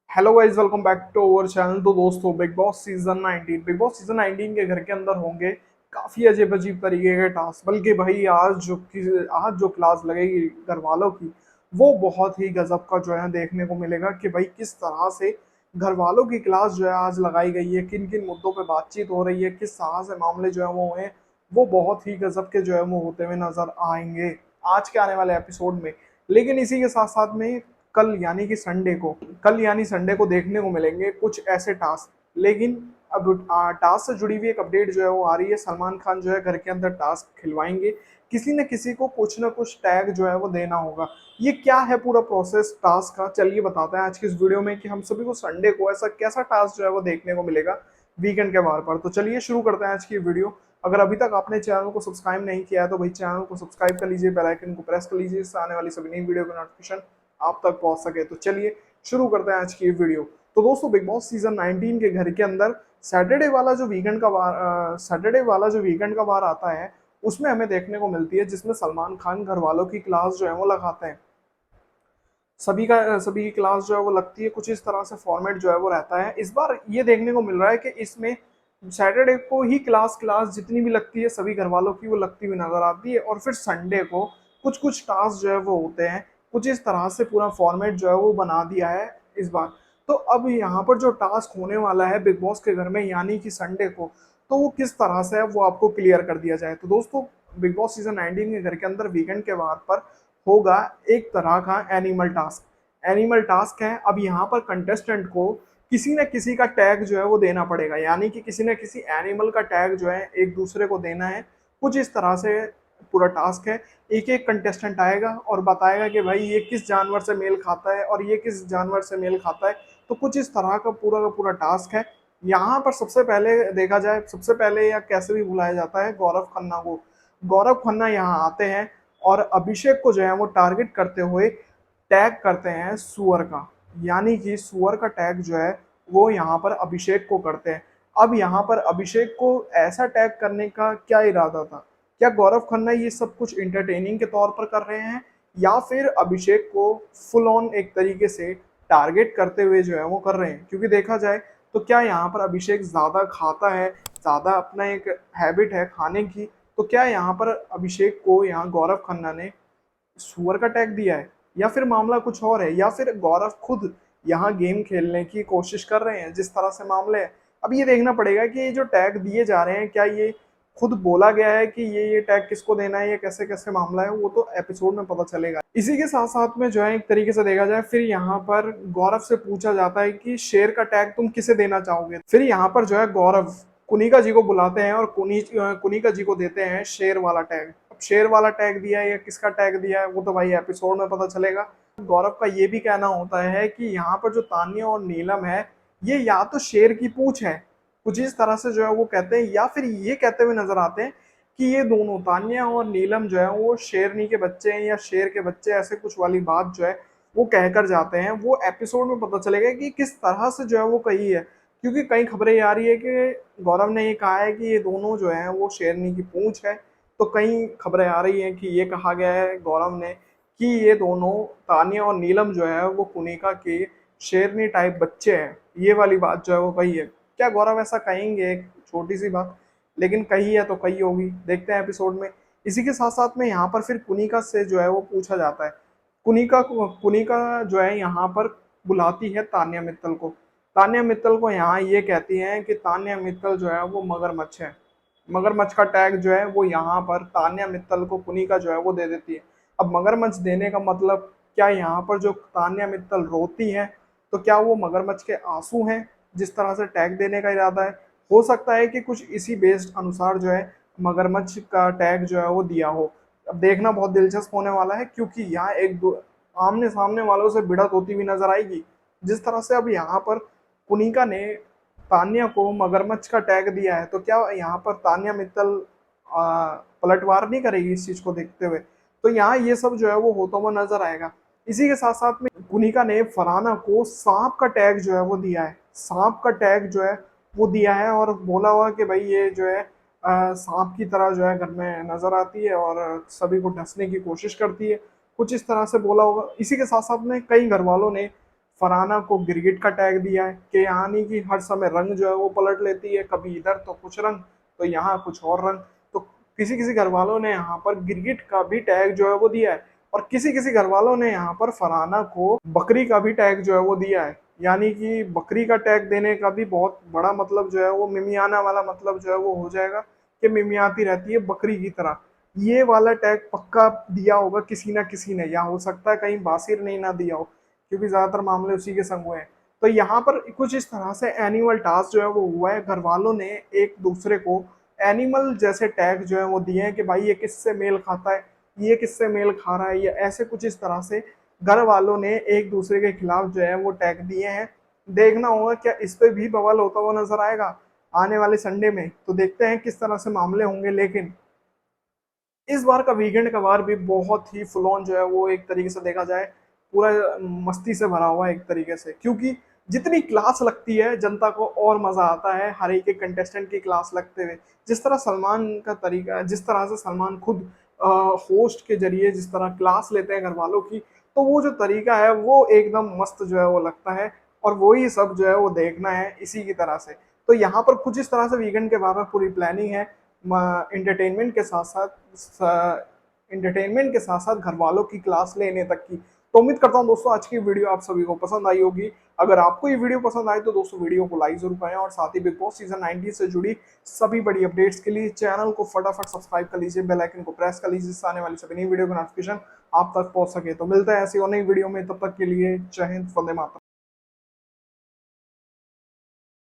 Hello guys, welcome back to our channel. तो दोस्तों, big boss season 19 के घर के अंदर होंगे काफी अजीब अजीब तरीके के टास्क। बल्कि भाई आज जो क्लास लगेगी घर वालों की, वो बहुत ही गजब का जो है देखने को मिलेगा कि भाई किस तरह से घर वालों की क्लास जो है आज लगाई गई है, किन किन मुद्दों पे बातचीत हो रही है, किस तरह से मामले जो है वो हैं, वो बहुत ही गजब के जो है वो होते हुए नजर आएंगे आज के आने वाले एपिसोड में। लेकिन इसी के साथ साथ में कल यानी कि संडे को कल यानी संडे को देखने को मिलेंगे कुछ ऐसे टास्क। लेकिन अब टास्क से जुड़ी हुई एक अपडेट जो है वो आ रही है। सलमान खान जो है घर के अंदर टास्क खिलवाएंगे, किसी न किसी को कुछ ना कुछ टैग जो है वो देना होगा। ये क्या है पूरा प्रोसेस टास्क का, चलिए बताते हैं आज की इस वीडियो में कि हम सभी को संडे को ऐसा कैसा टास्क जो है वो देखने को मिलेगा वीकेंड के बार पर। तो चलिए शुरू करते हैं आज की वीडियो। अगर अभी तक आपने चैनल को सब्सक्राइब नहीं किया है तो भाई चैनल को सब्सक्राइब कर लीजिए, बेल आइकन को प्रेस कर लीजिए, इससे आने वाली सभी नई वीडियो की नोटिफिकेशन आप तक पहुंच सके। तो चलिए शुरू करते हैं आज की वीडियो। तो दोस्तों, बिग बॉस सीजन 19 के घर के अंदर सैटरडे वाला जो वीकेंड का वार आता है, उसमें हमें देखने को मिलती है जिसमें सलमान खान घर वालों की क्लास जो है वो लगाते हैं। सभी की क्लास जो है वो लगती है, कुछ इस तरह से फॉर्मेट जो है वो रहता है। इस बार ये देखने को मिल रहा है कि इसमें सैटरडे को ही क्लास क्लास जितनी भी लगती है सभी घर वालों की, वो लगती हुई नजर आती है। और फिर संडे को कुछ कुछ टास्क जो है वो होते हैं। कुछ इस तरह से पूरा फॉर्मेट जो है वो बना दिया है इस बार। तो अब यहाँ पर जो टास्क होने वाला है बिग बॉस के घर में यानी कि संडे को, तो वो किस तरह से है वो आपको क्लियर कर दिया जाए। तो दोस्तों, बिग बॉस सीजन 19 के घर के अंदर वीकेंड के वार पर होगा एक तरह का एनिमल टास्क है। अब यहाँ पर कंटेस्टेंट को किसी न किसी का टैग जो है वो देना पड़ेगा, यानी कि किसी न किसी एनिमल का टैग जो है एक दूसरे को देना है। कुछ इस तरह से पूरा टास्क है। एक एक कंटेस्टेंट आएगा और बताएगा कि भाई ये किस जानवर से मेल खाता है और ये किस जानवर से मेल खाता है। तो कुछ इस तरह का पूरा टास्क है। यहाँ पर सबसे पहले देखा जाए, सबसे पहले या कैसे भी बुलाया जाता है गौरव खन्ना को। गौरव खन्ना यहाँ आते हैं और अभिषेक को जो है वो टारगेट करते हुए टैग करते हैं सुअर का, यानी कि सुअर का टैग जो है वो यहाँ पर अभिषेक को करते हैं। अब यहाँ पर अभिषेक को ऐसा टैग करने का क्या इरादा था? क्या गौरव खन्ना ये सब कुछ इंटरटेनिंग के तौर पर कर रहे हैं, या फिर अभिषेक को फुल ऑन एक तरीके से टारगेट करते हुए जो है वो कर रहे हैं? क्योंकि देखा जाए तो क्या यहाँ पर अभिषेक ज्यादा खाता है, ज्यादा अपना एक हैबिट है खाने की, तो क्या यहाँ पर अभिषेक को यहाँ गौरव खन्ना ने सुअर का टैग दिया है, या फिर मामला कुछ और है, या फिर गौरव खुद यहाँ गेम खेलने की कोशिश कर रहे हैं जिस तरह से मामले हैं? अब ये देखना पड़ेगा कि ये जो टैग दिए जा रहे हैं, क्या ये खुद बोला गया है कि ये टैग किसको देना है, ये कैसे कैसे मामला है, वो तो एपिसोड में पता चलेगा। इसी के साथ साथ में जो है एक तरीके से देखा जाए, फिर यहाँ पर गौरव से पूछा जाता है कि शेर का टैग तुम किसे देना चाहोगे। फिर यहाँ पर जो है गौरव कुनिका जी को बुलाते हैं और कुनिका जी को देते हैं शेर वाला टैग। अब शेर वाला टैग दिया है या किसका टैग दिया है वो तो भाई एपिसोड में पता चलेगा। गौरव का ये भी कहना होता है कि यहाँ पर जो तान्या और नीलम है, ये या तो शेर की पूंछ है, कुछ इस तरह से जो है वो कहते हैं, या फिर ये कहते हुए नजर आते हैं कि ये दोनों तान्या और नीलम जो है वो शेरनी के बच्चे हैं या शेर के बच्चे, ऐसे कुछ वाली बात जो है वो कहकर जाते हैं। वो एपिसोड में पता चलेगा कि किस तरह से जो है वो कही है। क्योंकि कई खबरें आ रही है कि गौरव ने ये कहा है कि ये दोनों जो है वो शेरनी की पूंछ है। तो कई खबरें आ रही हैं कि ये कहा गया है गौरव ने कि ये दोनों तान्या और नीलम जो है वो कुनिका के शेरनी टाइप बच्चे हैं। ये वाली बात जो है वो कही है। क्या गौरव ऐसा कहेंगे? एक छोटी सी बात, लेकिन कही है तो कही होगी, देखते हैं एपिसोड में। इसी के साथ साथ में यहाँ पर फिर कुनिका से जो है वो पूछा जाता है। कुनिका जो है यहाँ पर बुलाती है तान्या मित्तल को। तान्या मित्तल को यहाँ ये कहती हैं कि तान्या मित्तल जो है वो मगरमच्छ है। मगरमच्छ का टैग जो है वो यहाँ पर तान्या मित्तल को पुनिका जो है वो दे देती है। अब मगरमच्छ देने का मतलब क्या, यहाँ पर जो तान्या मित्तल रोती है तो क्या वो मगरमच्छ के आंसू हैं जिस तरह से टैग देने का इरादा है? हो सकता है कि कुछ इसी बेस्ड अनुसार जो है मगरमच्छ का टैग जो है वो दिया हो। अब देखना बहुत दिलचस्प होने वाला है, क्योंकि यहाँ एक दो आमने सामने वालों से भिड़त होती हुई नजर आएगी। जिस तरह से अब यहाँ पर पुनिका ने तान्या को मगरमच्छ का टैग दिया है, तो क्या यहाँ पर तान्या मित्तल पलटवार नहीं करेगी इस चीज को देखते हुए? तो यहाँ ये सब जो है वो होता हुआ नजर आएगा। इसी के साथ साथ में कुनिका ने फरहाना को सांप का टैग जो है वो दिया है। सांप का टैग जो है वो दिया है और बोला हुआ कि भाई ये जो है सांप की तरह जो है घर में नजर आती है और सभी को डसने की कोशिश करती है, कुछ इस तरह से बोला होगा। इसी के साथ साथ में कई घर वालों ने फरहाना को गिरगिट का टैग दिया है कि यानी कि हर समय रंग जो है वो पलट लेती है, कभी इधर तो कुछ रंग तो यहाँ कुछ और रंग। तो किसी किसी घर वालों ने यहाँ पर गिरगिट का भी टैग जो है वो दिया है, और किसी किसी घर वालों ने यहाँ पर फरहाना को बकरी का भी टैग जो है वो दिया है। यानी कि बकरी का टैग देने का भी बहुत बड़ा मतलब जो है वो मिमियाना वाला मतलब जो है वो हो जाएगा कि मिमियाती रहती है बकरी की तरह। ये वाला टैग पक्का दिया होगा किसी ना किसी ने, या हो सकता है कहीं बासिर ने ना दिया हो, क्योंकि ज्यादातर मामले उसी के संग हुए हैं। तो यहाँ पर कुछ इस तरह से एनिमल टास्क जो है वो हुआ है, घर वालों ने एक दूसरे को एनिमल जैसे टैग जो है वो दिए हैं कि भाई ये किससे मेल खाता है, ये किससे मेल खा रहा है, ये ऐसे कुछ इस तरह से घर वालों ने एक दूसरे के खिलाफ जो है वो टैग दिए हैं। देखना होगा क्या इस पे भी बवाल होता हुआ नजर आएगा आने वाले संडे में, तो देखते हैं किस तरह से मामले होंगे। लेकिन इस बार का वीकेंड का वार भी बहुत ही फुल ऑन जो है वो एक तरीके से देखा जाए पूरा मस्ती से भरा हुआ है एक तरीके से, क्योंकि जितनी क्लास लगती है जनता को और मजा आता है हर एक कंटेस्टेंट की क्लास लगते हुए। जिस तरह सलमान का तरीका, जिस तरह से सलमान खुद होस्ट के जरिए जिस तरह क्लास लेते हैं घर वालों की, तो वो जो तरीका है वो एकदम मस्त जो है वो लगता है, और वही सब जो है वो देखना है इसी की तरह से। तो यहाँ पर कुछ इस तरह से वीकेंड के बारे में पूरी प्लानिंग है, इंटरटेनमेंट के साथ साथ घर वालों की क्लास लेने तक की। तो उम्मीद करता हूँ दोस्तों आज की वीडियो आप सभी को पसंद आई होगी। अगर आपको ये वीडियो पसंद आए तो दोस्तों वीडियो को लाइक जरूर करें, और साथ ही बिग बॉस सीजन 19 से जुड़ी सभी बड़ी अपडेट्स के लिए चैनल को फटाफट सब्सक्राइब कर लीजिए, बेल आइकन को प्रेस कर लीजिए, जिससे आने वाली सभी नई वीडियो का नोटिफिकेशन आप तक पहुंच सके। तो मिलते हैं ऐसी और नई वीडियो में, तब तक के लिए जय हिंद, वंदे मातरम।